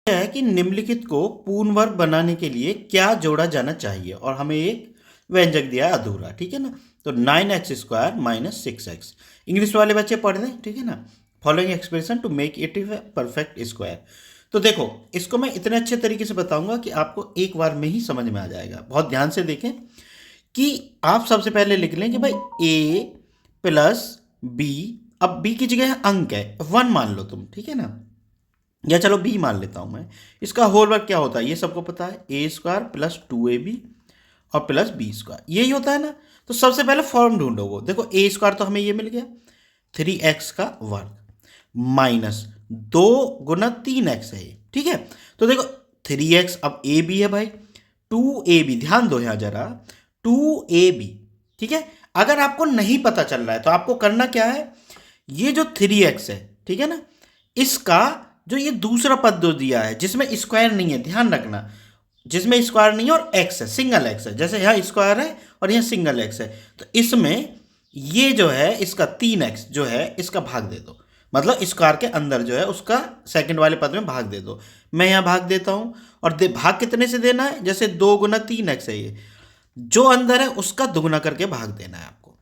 है कि निम्नलिखित को पूर्ण वर्ग बनाने के लिए क्या जोड़ा जाना चाहिए, और हमें एक व्यंजक दिया है अधूरा, ठीक है ना। तो 9x² माइनस 6x, इंग्लिश वाले बच्चे पढ़ लें, ठीक है ना। Following expression to make it a perfect square. तो देखो, इसको मैं इतने अच्छे तरीके से बताऊंगा कि आपको एक बार में ही समझ में आ जाएगा। बहुत ध्यान से देखें कि आप सबसे पहले लिख लें कि भाई a प्लस b, अब b की जगह अंक है 1 मान लो तुम, ठीक है ना, या चलो b मान लेता हूं मैं। इसका होल वर्क क्या होता है ये सबको पता है, a² प्लस 2ab और प्लस b², यही होता है ना। तो सबसे पहले फॉर्म ढूंढो वो, देखो a² तो हमें ये मिल गया 3x का वर्ग माइनस 2 गुना 3x है ये, ठीक है। तो देखो 3x, अब a भी है भाई, 2ab, ध्यान दो यहां जरा, 2ab, ठीक है। अगर आपको नहीं पता चल रहा है तो आपको करना क्या है, ये जो 3x है, ठीक है ना, इसका जो ये दूसरा पद जो दिया है जिसमें स्क्वायर नहीं है, ध्यान रखना, जिसमें स्क्वायर नहीं है और एक्स है, सिंगल एक्स है, जैसे यहाँ स्क्वायर है और यहाँ सिंगल एक्स है, तो इसमें ये जो है इसका 3x जो है इसका भाग दे दो, मतलब स्क्वायर के अंदर जो है उसका सेकंड वाले पद में भाग दे दो। मैं यहाँ भाग देता हूँ, और भाग कितने से देना है, जैसे 2 गुना 3x है ये, जो अंदर है उसका दुगुना करके भाग देना है आपको,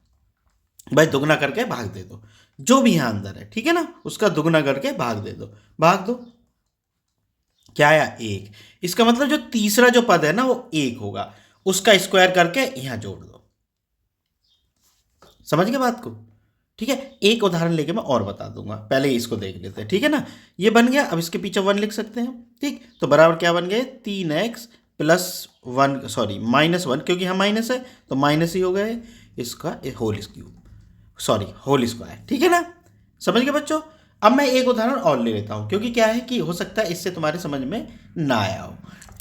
भाई दुगुना करके भाग दे दो, जो भी यहां अंदर है, ठीक है ना, उसका दुगुना करके भाग दे दो, भाग दो। क्या आया, 1। इसका मतलब जो तीसरा जो पद है ना वो 1 होगा, उसका स्क्वायर करके यहां जोड़ दो। समझ गए बात को, ठीक है। एक उदाहरण लेके मैं और बता दूंगा, पहले इसको देख लेते हैं, ठीक है ना। ये बन गया, अब इसके पीछे 1 लिख सकते हैं, ठीक। तो बराबर क्या बन गए, 3x प्लस 1, सॉरी -1, क्योंकि यहाँ माइनस है तो माइनस ही हो गए, इसका whole cube, sorry whole square, ठीक है ना। समझ गए बच्चों। अब मैं एक उदाहरण और ले लेता हूं, क्योंकि क्या है कि हो सकता है इससे तुम्हारे समझ में ना आया हो।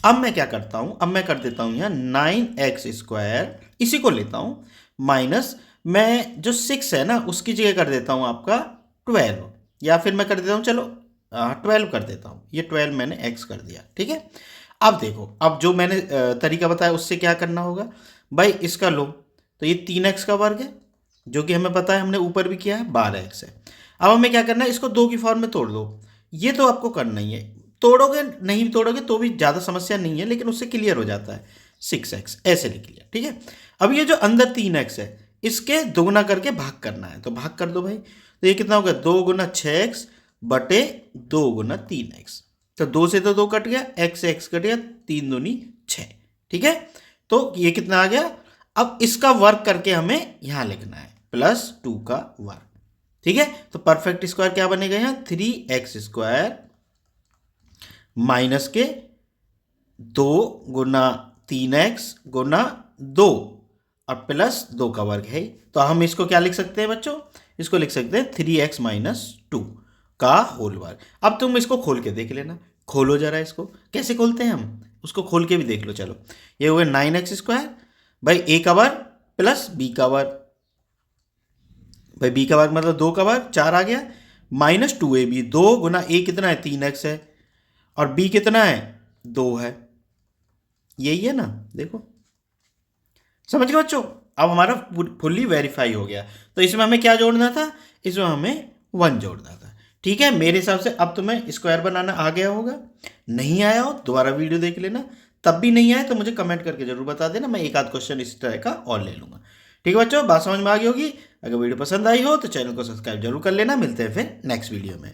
अब मैं क्या करता हूं, अब मैं कर देता हूं यहाँ 9x², इसी को लेता हूं, माइनस मैं जो 6 है ना उसकी जगह कर देता हूं आपका 12, या फिर मैं कर देता हूं, चलो 12 कर देता हूं, ये 12 मैंने x कर दिया, ठीक है। अब देखो, अब जो मैंने तरीका बताया उससे क्या करना होगा भाई, इसका लो, तो ये 3x का वर्ग है, जो कि हमें पता है, हमने ऊपर भी किया है, 12x है। अब हमें क्या करना है, इसको 2 की फॉर्म में तोड़ दो, ये तो आपको करना ही है, तोड़ोगे नहीं भी तोड़ोगे तो भी ज़्यादा समस्या नहीं है, लेकिन उससे क्लियर हो जाता है, 6x ऐसे लिख लिया, ठीक है। अब ये जो अंदर 3x है इसके दोगुना करके भाग करना है, तो भाग कर दो भाई, तो ये कितना हो गया, 2 गुना 6x बटे 2 गुना 3x, तो 2 से तो 2 कट गया, x से x कट गया, 3 दूनी 6, ठीक है। तो ये कितना आ गया, अब इसका वर्ग करके हमें यहां लिखना है +2 का वर्ग, ठीक है। तो परफेक्ट स्क्वायर क्या बनेगा यहां, 3x² माइनस के 2 गुना 3x गुना 2 और +2 का वर्ग है, तो हम इसको क्या लिख सकते हैं बच्चों, इसको लिख सकते हैं 3x - 2 का होल वर्ग। अब तुम इसको खोल के देख लेना, खोलो जरा इसको, कैसे खोलते हैं हम, उसको खोल के भी देख लो। चलो, ये हुए 9x² भाई, a का वर्ग प्लस b का वर्ग, भाई b का वर्ग मतलब 2 का वर्ग 4 आ गया, -2ab, 2 गुना a कितना है, 3x है, और b कितना है, 2 है, यही है ना, देखो। समझ गए बच्चों, अब हमारा फुल्ली वेरीफाई हो गया। तो इसमें हमें क्या जोड़ना था, इसमें हमें 1 जोड़ना था, ठीक है। मेरे हिसाब से अब तुम्हें स्क्वायर बनाना आ गया होगा, नहीं आया हो दोबारा वीडियो देख लेना, तब भी नहीं आया तो मुझे कमेंट करके जरूर बता देना, मैं एक आध क्वेश्चन इस तरह का और ले लूंगा, ठीक है बच्चों। बात समझ में आ गई होगी, अगर वीडियो पसंद आई हो तो चैनल को सब्सक्राइब जरूर कर लेना। मिलते हैं फिर नेक्स्ट वीडियो में।